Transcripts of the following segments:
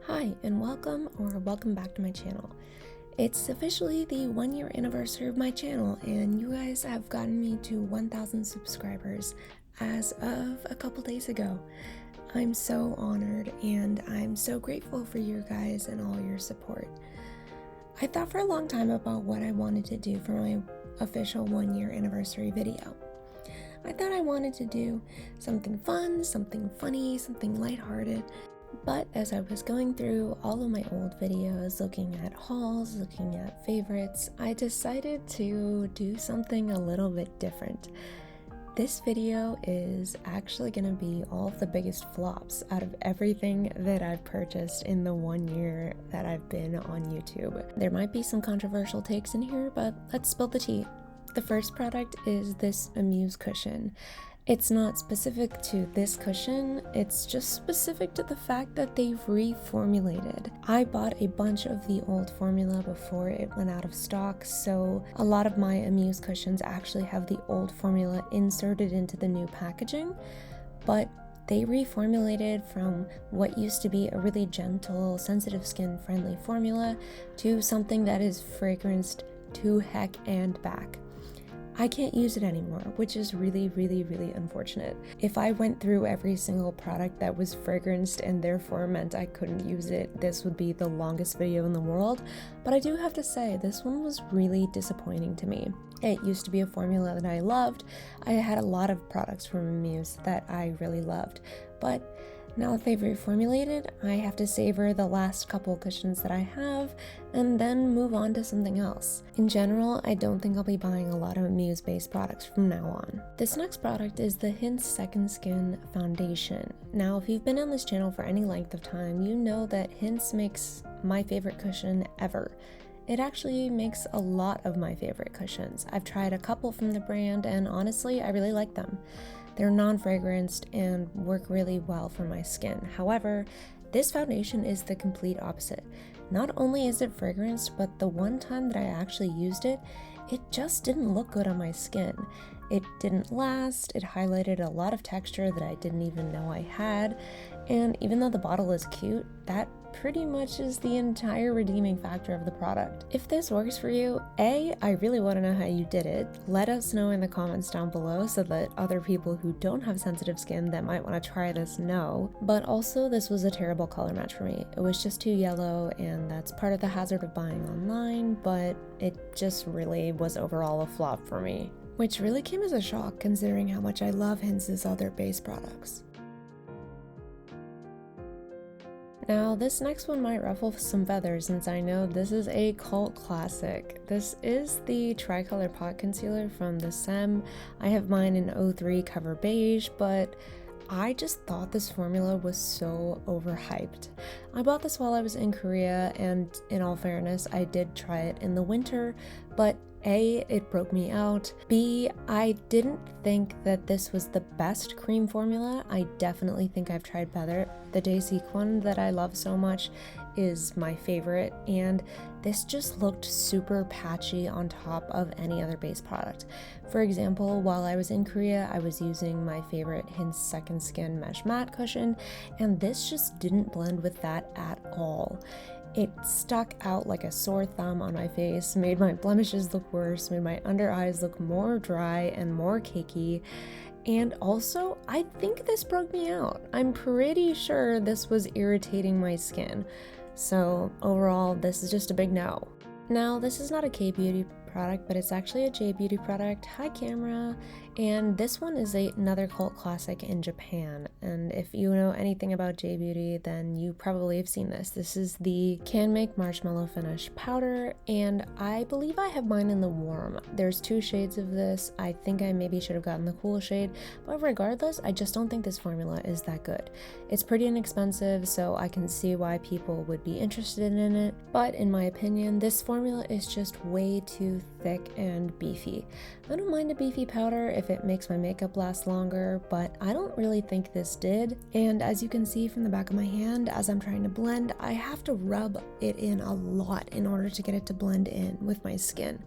Hi, and welcome back to my channel. It's officially the 1 year anniversary of my channel, and you guys have gotten me to 1,000 subscribers as of a couple days ago. I'm so honored, and I'm so grateful for you guys and all your support. I thought for a long time about what I wanted to do for my official 1 year anniversary video. I thought I wanted to do something fun, something funny, something lighthearted. But as I was going through all of my old videos, looking at hauls, looking at favorites, I decided to do something a little bit different. This video is actually going to be all of the biggest flops out of everything that I've purchased in the 1 year that I've been on YouTube. There might be some controversial takes in here, but let's spill the tea. The first product is this Amuse Cushion. It's not specific to this cushion, it's just specific to the fact that they've reformulated. I bought a bunch of the old formula before it went out of stock, so a lot of my Amuse cushions actually have the old formula inserted into the new packaging, but they reformulated from what used to be a really gentle, sensitive skin friendly formula to something that is fragranced to heck and back. I can't use it anymore, which is really unfortunate. If I went through every single product that was fragranced and therefore meant I couldn't use it, this would be the longest video in the world, but I do have to say this one was really disappointing to me. It used to be a formula that I loved. I had a lot of products from Amuse that I really loved, but now that they've reformulated, I have to savor the last couple cushions that I have and then move on to something else. In general, I don't think I'll be buying a lot of Amuse-based products from now on. This next product is the Hint Second Skin Foundation. Now, if you've been on this channel for any length of time, you know that Hints makes my favorite cushion ever. It actually makes a lot of my favorite cushions. I've tried a couple from the brand, and honestly, I really like them. They're non-fragranced and work really well for my skin. However, this foundation is the complete opposite. Not only is it fragranced, but the one time that I actually used it, it just didn't look good on my skin. It didn't last, it highlighted a lot of texture that I didn't even know I had, and even though the bottle is cute, that pretty much is the entire redeeming factor of the product. If this works for you, I really want to know how you did it. Let us know in the comments down below so that other people who don't have sensitive skin that might want to try this know. But also, this was a terrible color match for me. It was just too yellow, and that's part of the hazard of buying online, but it just really was overall a flop for me. Which really came as a shock considering how much I love Hints' other base products. Now, this next one might ruffle some feathers since I know this is a cult classic. This is the Thericolor Pot Concealer from the SEM. I have mine in 03 Cover Beige, but I just thought this formula was so overhyped. I bought this while I was in Korea, and in all fairness, I did try it in the winter, but A, it broke me out. B, I didn't think that this was the best cream formula. I definitely think I've tried better. The Daisy one that I love so much is my favorite, and this just looked super patchy on top of any other base product. For example, while I was in Korea, I was using my favorite Hint Second Skin Mesh Matte Cushion, and this just didn't blend with that at all. It stuck out like a sore thumb on my face, made my blemishes look worse, made my under eyes look more dry and more cakey, and also, I think this broke me out. I'm pretty sure this was irritating my skin. So overall, this is just a big no. Now, this is not a K-beauty product, but it's actually a J-beauty product. Hi camera. And this one is another cult classic in Japan, and if you know anything about J-beauty, then you probably have seen this. This is the Can Make Marshmallow Finish Powder, and I believe I have mine in the warm. There's 2 shades of this. I think I maybe should have gotten the cool shade, but regardless, I just don't think this formula is that good. It's pretty inexpensive, so I can see why people would be interested in it, but in my opinion, this formula is just way too thick and beefy. I don't mind a beefy powder if it makes my makeup last longer, but I don't really think this did. And as you can see from the back of my hand, as I'm trying to blend, I have to rub it in a lot in order to get it to blend in with my skin.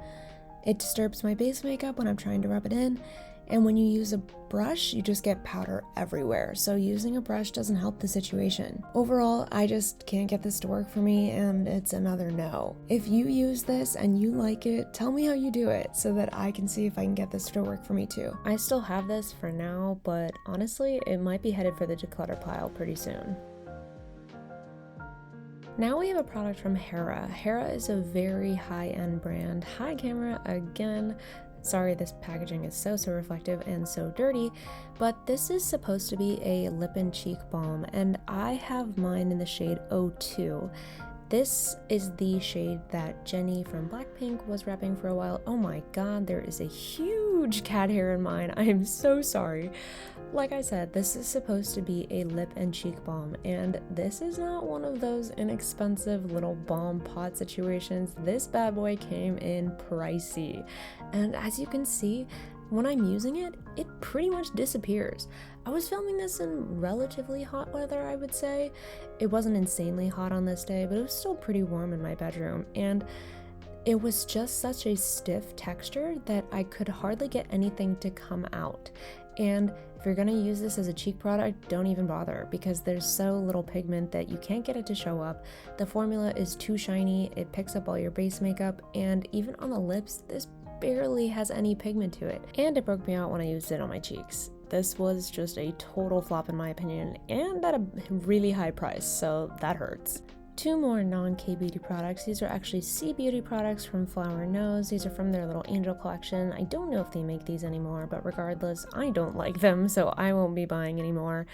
It disturbs my base makeup when I'm trying to rub it in, And when you use a brush, you just get powder everywhere. So using a brush doesn't help the situation. Overall, I just can't get this to work for me, and it's another no. If you use this and you like it, tell me how you do it so that I can see if I can get this to work for me too. I still have this for now, but honestly, it might be headed for the declutter pile pretty soon. Now we have a product from Hera. Hera is a very high-end brand. Hi camera again. Sorry, this packaging is so reflective and so dirty, but this is supposed to be a lip and cheek balm, and I have mine in the shade 02. This is the shade that Jennie from Blackpink was repping for a while. Oh my god, there is a huge cat hair in mine. I am so sorry. Like I said, this is supposed to be a lip and cheek balm, and this is not one of those inexpensive little balm pot situations. This bad boy came in pricey, and as you can see, when I'm using it, it pretty much disappears. I was filming this in relatively hot weather, I would say. It wasn't insanely hot on this day, but it was still pretty warm in my bedroom, and it was just such a stiff texture that I could hardly get anything to come out. And if you're gonna use this as a cheek product, don't even bother, because there's so little pigment that you can't get it to show up. The formula is too shiny, it picks up all your base makeup, and even on the lips, this barely has any pigment to it. And it broke me out when I used it on my cheeks. This was just a total flop in my opinion, and at a really high price, so that hurts. Two more non-K-beauty products. These are actually C-beauty products from Flower Nose. These are from their little Angel collection. I don't know if they make these anymore, but regardless, I don't like them, so I won't be buying anymore.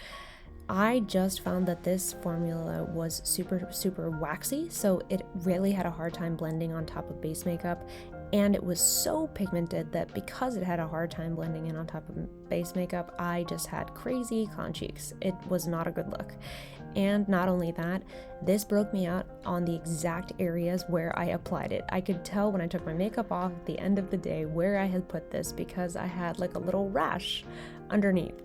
I just found that this formula was super waxy, so it really had a hard time blending on top of base makeup, and it was so pigmented that because it had a hard time blending in on top of base makeup, I just had crazy con cheeks. It was not a good look. And not only that, this broke me out on the exact areas where I applied it. I could tell when I took my makeup off at the end of the day where I had put this, because I had like a little rash underneath.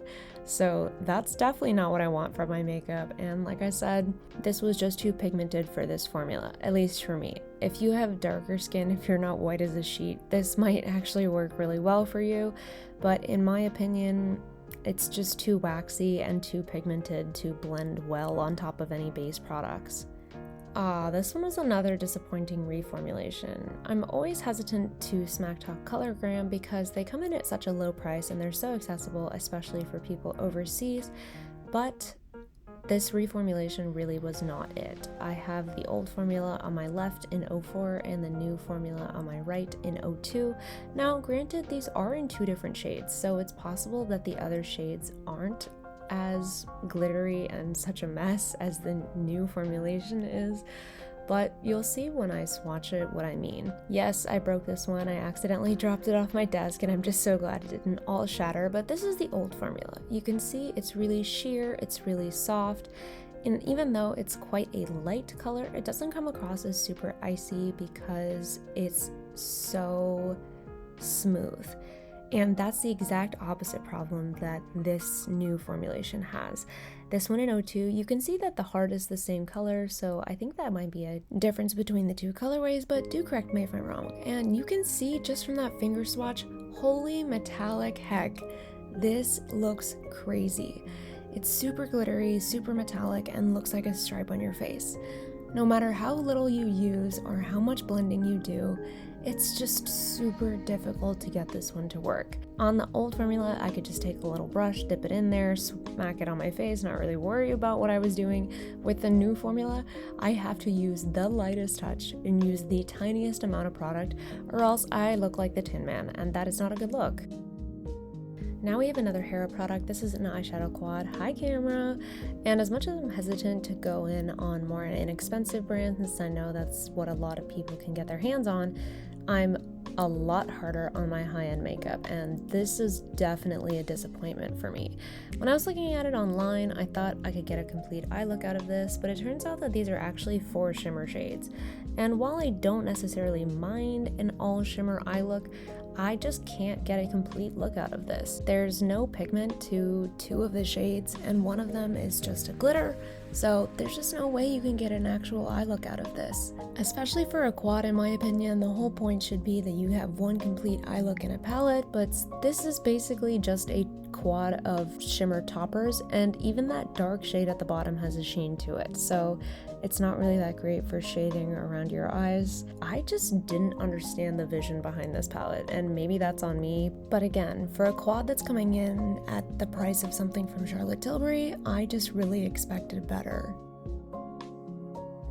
So that's definitely not what I want from my makeup, and like I said, this was just too pigmented for this formula, at least for me. If you have darker skin, if you're not white as a sheet, this might actually work really well for you, but in my opinion, it's just too waxy and too pigmented to blend well on top of any base products. This one was another disappointing reformulation. I'm always hesitant to smack talk ColorGram because they come in at such a low price and they're so accessible, especially for people overseas, but this reformulation really was not it. I have the old formula on my left in 04 and the new formula on my right in 02. Now, granted, these are in two different shades, so it's possible that the other shades aren't as glittery and such a mess as the new formulation is, but you'll see when I swatch it what I mean. Yes, I broke this one. I accidentally dropped it off my desk, and I'm just so glad it didn't all shatter, but this is the old formula. You can see it's really sheer, it's really soft, and even though it's quite a light color, it doesn't come across as super icy because it's so smooth. And that's the exact opposite problem that this new formulation has. This one in 02, you can see that the heart is the same color, so I think that might be a difference between the two colorways, but do correct me if I'm wrong. And you can see just from that finger swatch, holy metallic heck, this looks crazy. It's super glittery, super metallic, and looks like a stripe on your face. No matter how little you use or how much blending you do, it's just super difficult to get this one to work. On the old formula, I could just take a little brush, dip it in there, smack it on my face, not really worry about what I was doing. With the new formula, I have to use the lightest touch and use the tiniest amount of product, or else I look like the Tin Man, and that is not a good look. Now we have another Hera product. This is an Eyeshadow Quad. Hi camera! And as much as I'm hesitant to go in on more inexpensive brands, since I know that's what a lot of people can get their hands on, I'm a lot harder on my high-end makeup, and this is definitely a disappointment for me. When I was looking at it online, I thought I could get a complete eye look out of this, but it turns out that these are actually 4 shimmer shades. And while I don't necessarily mind an all shimmer eye look, I just can't get a complete look out of this. There's no pigment to 2 of the shades, and one of them is just a glitter, So there's just no way you can get an actual eye look out of this. Especially for a quad, in my opinion, the whole point should be that you have one complete eye look in a palette, but this is basically just a quad of shimmer toppers, and even that dark shade at the bottom has a sheen to it, so it's not really that great for shading around your eyes. I just didn't understand the vision behind this palette, and maybe that's on me, but again, for a quad that's coming in at the price of something from Charlotte Tilbury, I just really expected better.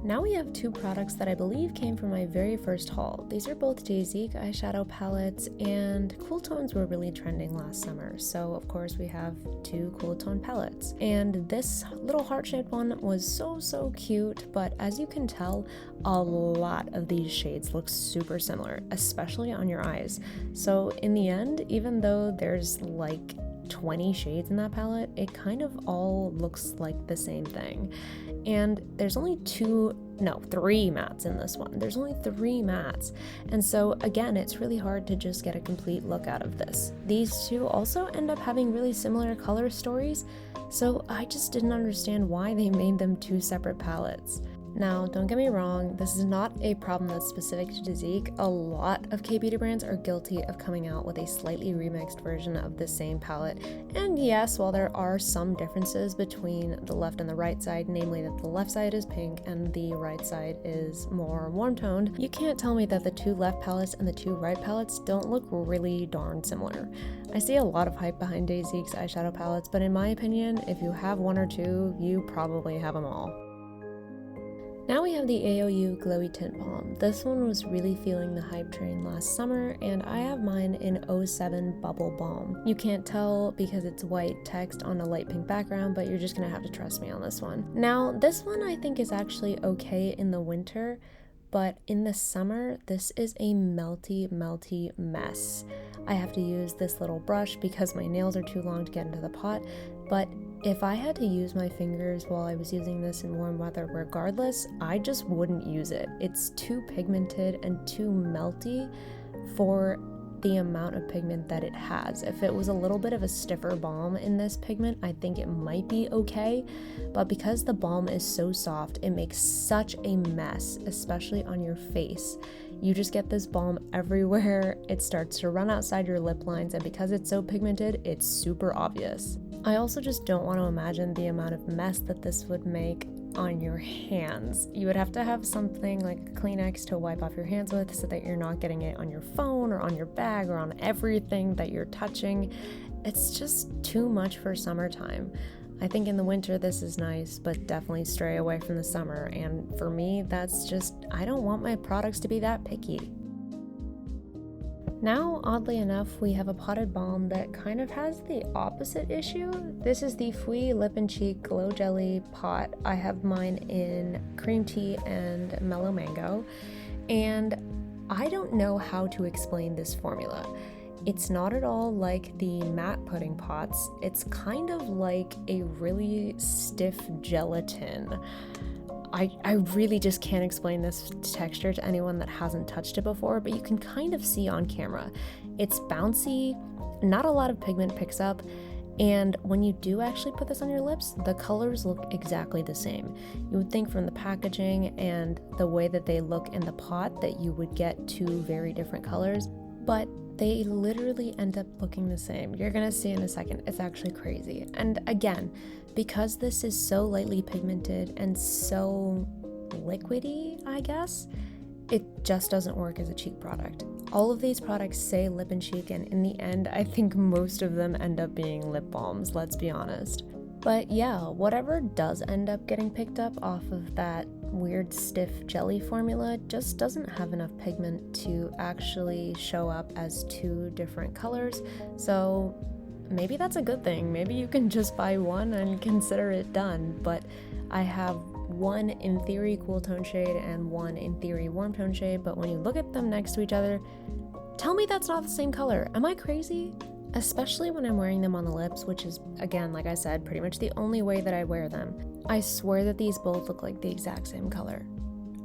Now we have two products that I believe came from my very first haul. These are both Dayzique eyeshadow palettes, and cool tones were really trending last summer, so of course we have two cool tone palettes. And this little heart-shaped one was so cute, but as you can tell, a lot of these shades look super similar, especially on your eyes. So in the end, even though there's like 20 shades in that palette, it kind of all looks like the same thing. And there's only three mattes in this one. There's only 3 mattes. And so again, it's really hard to just get a complete look out of this. These two also end up having really similar color stories, so I just didn't understand why they made them 2 separate palettes. Now, don't get me wrong, this is not a problem that's specific to Dayzique. A lot of K-beauty brands are guilty of coming out with a slightly remixed version of the same palette. And yes, while there are some differences between the left and the right side, namely that the left side is pink and the right side is more warm-toned, you can't tell me that the 2 left palettes and the 2 right palettes don't look really darn similar. I see a lot of hype behind Dayzique's eyeshadow palettes, but in my opinion, if you have 1 or 2, you probably have them all. Now we have the AOU Glowy Tint Balm. This one was really feeling the hype train last summer, and I have mine in 07 Bubble Balm. You can't tell because it's white text on a light pink background, but you're just gonna have to trust me on this one. Now, this one I think is actually okay in the winter, but in the summer, this is a melty mess. I have to use this little brush because my nails are too long to get into the pot, but if I had to use my fingers while I was using this in warm weather regardless, I just wouldn't use it. It's too pigmented and too melty for the amount of pigment that it has. If it was a little bit of a stiffer balm in this pigment, I think it might be okay, but because the balm is so soft, it makes such a mess, especially on your face. You just get this balm everywhere, it starts to run outside your lip lines, and because it's so pigmented, it's super obvious. I also just don't want to imagine the amount of mess that this would make on your hands. You would have to have something like a Kleenex to wipe off your hands with so that you're not getting it on your phone or on your bag or on everything that you're touching. It's just too much for summertime. I think in the winter this is nice, but definitely stray away from the summer. And for me, that's just, I don't want my products to be that picky. Now, oddly enough, we have a potted balm that kind of has the opposite issue. This is the Fui Lip and Cheek Glow Jelly pot. I have mine in Cream Tea and Mellow Mango, and I don't know how to explain this formula. It's not at all like the matte pudding pots. It's kind of like a really stiff gelatin. I really just can't explain this texture to anyone that hasn't touched it before, but you can kind of see on camera. It's bouncy, not a lot of pigment picks up, and when you do actually put this on your lips, the colors look exactly the same. You would think from the packaging and the way that they look in the pot that you would get 2 very different colors, but they literally end up looking the same. You're gonna see in a second, it's actually crazy. And again, because this is so lightly pigmented and so liquidy, I guess, it just doesn't work as a cheek product. All of these products say lip and cheek, and in the end, I think most of them end up being lip balms, let's be honest. But yeah, whatever does end up getting picked up off of that weird stiff jelly formula just doesn't have enough pigment to actually show up as 2 different colors, so maybe that's a good thing. Maybe you can just buy one and consider it done, but I have one in theory cool tone shade and one in theory warm tone shade, but when you look at them next to each other, tell me that's not the same color. Am I crazy? Especially when I'm wearing them on the lips, which is, again, like I said, pretty much the only way that I wear them. I swear that these both look like the exact same color.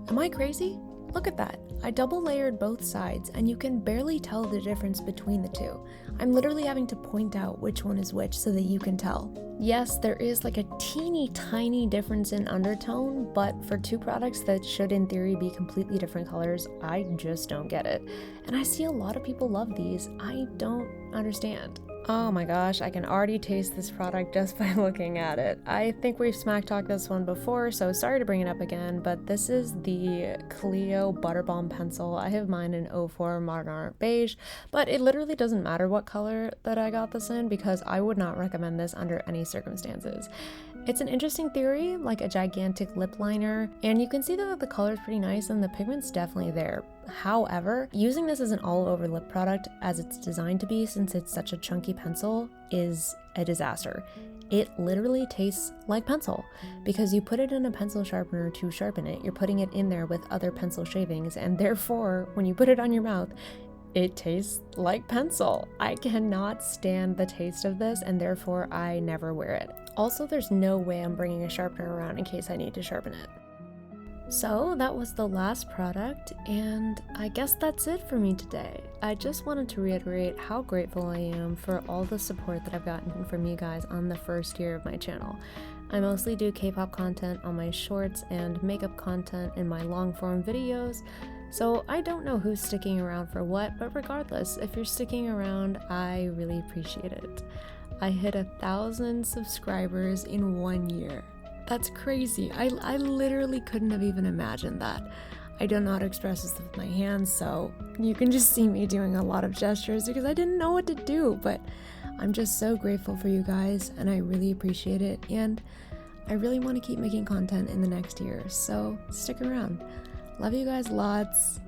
Am I crazy? Look at that. I double layered both sides, and you can barely tell the difference between the 2. I'm literally having to point out which one is which so that you can tell. Yes, there is like a teeny tiny difference in undertone, but for two products that should in theory be completely different colors, I just don't get it. And I see a lot of people love these. I don't understand. Oh my gosh, I can already taste this product just by looking at it. I think we've smack talked this one before, so sorry to bring it up again, but this is the Clio Butter Balm pencil. I have mine in 04 Modern Art Beige, but it literally doesn't matter what color that I got this in because I would not recommend this under any circumstances. It's an interesting theory, like a gigantic lip liner, and you can see that the color is pretty nice and the pigment's definitely there. However, using this as an all-over lip product as it's designed to be, since it's such a chunky pencil, is a disaster. It literally tastes like pencil because you put it in a pencil sharpener to sharpen it. You're putting it in there with other pencil shavings, and therefore, when you put it on your mouth, it tastes like pencil. I cannot stand the taste of this, and therefore I never wear it. Also, there's no way I'm bringing a sharpener around in case I need to sharpen it. So that was the last product, and I guess that's it for me today. I just wanted to reiterate how grateful I am for all the support that I've gotten from you guys on the first year of my channel. I mostly do K-pop content on my shorts and makeup content in my long-form videos, so I don't know who's sticking around for what, but regardless, if you're sticking around, I really appreciate it. I hit 1,000 subscribers in 1 year. That's crazy. I literally couldn't have even imagined that. I don't know how to express this with my hands, so you can just see me doing a lot of gestures because I didn't know what to do, but I'm just so grateful for you guys and I really appreciate it, and I really want to keep making content in the next year, so stick around. Love you guys lots,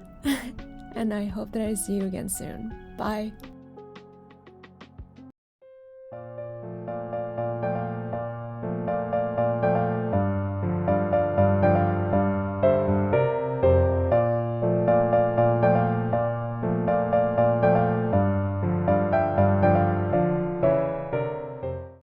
and I hope that I see you again soon. Bye.